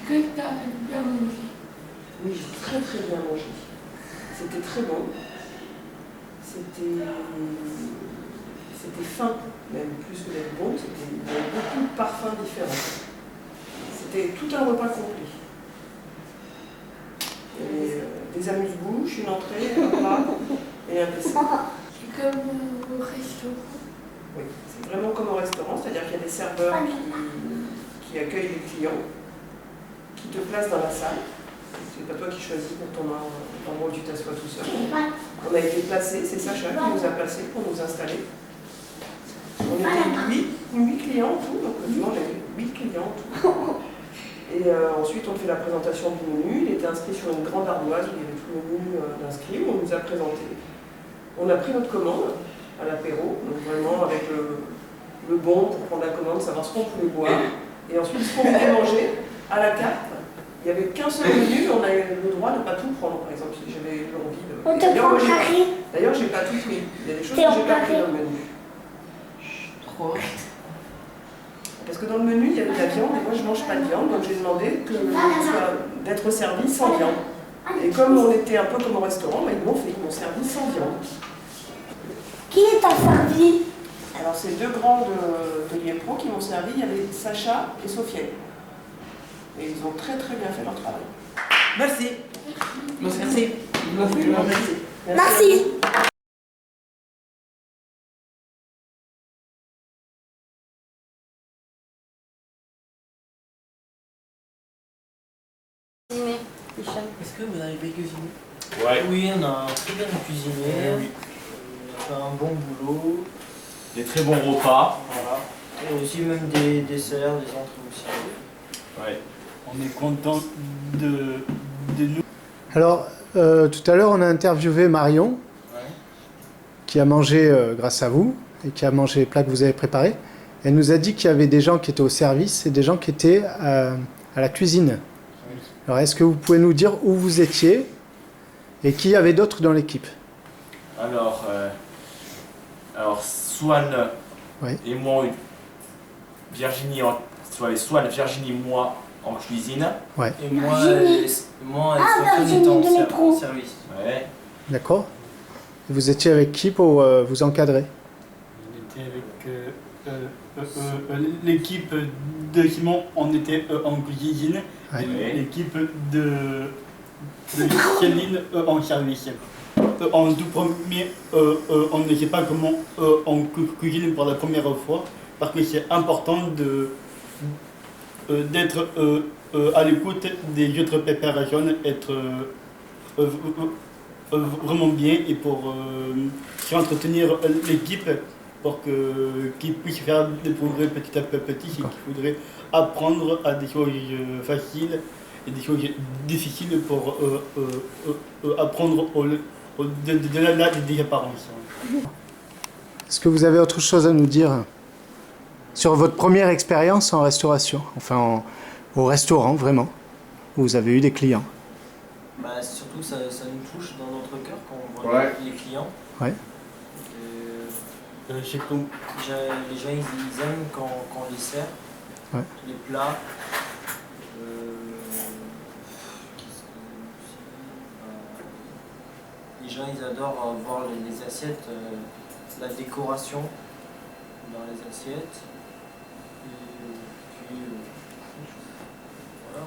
que tu as bien mangé? Oui, j'ai très très bien mangé. C'était très bon. C'était fin, même plus que d'être bon. Il y avait beaucoup de parfums différents. C'était tout un repas complet. Et, des amuse-bouches, une entrée, un plat et un dessert. C'est comme au restaurant. Oui, c'est vraiment comme au restaurant, c'est-à-dire qu'il y a des serveurs qui accueillent les clients, qui te placent dans la salle. C'est pas toi qui choisis pour ton endroit où tu t'assois tout seul. On a été placés, c'est Sacha qui nous a placés pour nous installer. On était 8 clients en tout, donc tu vois, on avait 8 clients en tout. Et ensuite, on fait la présentation du menu. Il était inscrit sur une grande ardoise où il y avait tout le menu d'inscrits. On nous a présenté. On a pris notre commande à l'apéro, donc vraiment avec le bon pour prendre la commande, savoir ce qu'on pouvait boire. Et ensuite, ce qu'on voulait manger à la carte. Il n'y avait qu'un seul menu, on avait le droit de ne pas tout prendre, par exemple, si j'avais envie de... On te prend carré. D'ailleurs, j'ai pas tout pris. Il y a des choses que j'ai pas pris dans le menu. Trop. Parce que dans le menu, il y avait de la viande, et moi je ne mange pas de viande, donc j'ai demandé d'être servi sans viande. Et comme on était un peu comme au restaurant, ils m'ont servi sans viande. Qui t'a servi? Alors c'est deux grands de l'IEPRO qui m'ont servi, il y avait Sacha et Sofiane. Et ils ont très très bien fait leur travail. Merci. Merci. Merci. Est-ce que vous avez cuisiné? Ouais. Oui, on a très bien cuisiné. Oui. On a fait un bon boulot. Des très bons repas. Voilà. Et aussi même des desserts, des entrées aussi. Ouais. On est content de nous. Alors, tout à l'heure, on a interviewé Marion, qui a mangé grâce à vous, et qui a mangé les plats que vous avez préparés. Elle nous a dit qu'il y avait des gens qui étaient au service et des gens qui étaient à la cuisine. Alors, est-ce que vous pouvez nous dire où vous étiez et qui y avait d'autres dans l'équipe? Alors Swan et moi, Virginie, Swan, Virginie, moi en cuisine. Ouais. Et moi, Virginie on de était métro. en service. Ouais. D'accord. Et vous étiez avec qui pour vous encadrer? On était avec l'équipe de Simon, on était en cuisine. Ouais. Et l'équipe de Céline en service. En tout premier, on ne sait pas comment on cuisine pour la première fois, parce que c'est important d'être à l'écoute des autres préparations, être vraiment bien et pour entretenir l'équipe pour qu'ils puissent faire des progrès petit à petit. Il faudrait apprendre à des choses faciles et des choses difficiles pour apprendre au-delà des apparences. Est-ce que vous avez autre chose à nous dire sur votre première expérience en restauration, enfin au restaurant vraiment, où vous avez eu des clients? Bah, surtout, ça nous touche dans notre cœur quand on voit les clients. Ouais. Les gens, ils aiment quand on les sert. Ouais. Les plats. Les gens, ils adorent voir les assiettes, la décoration dans les assiettes. Et puis, voilà.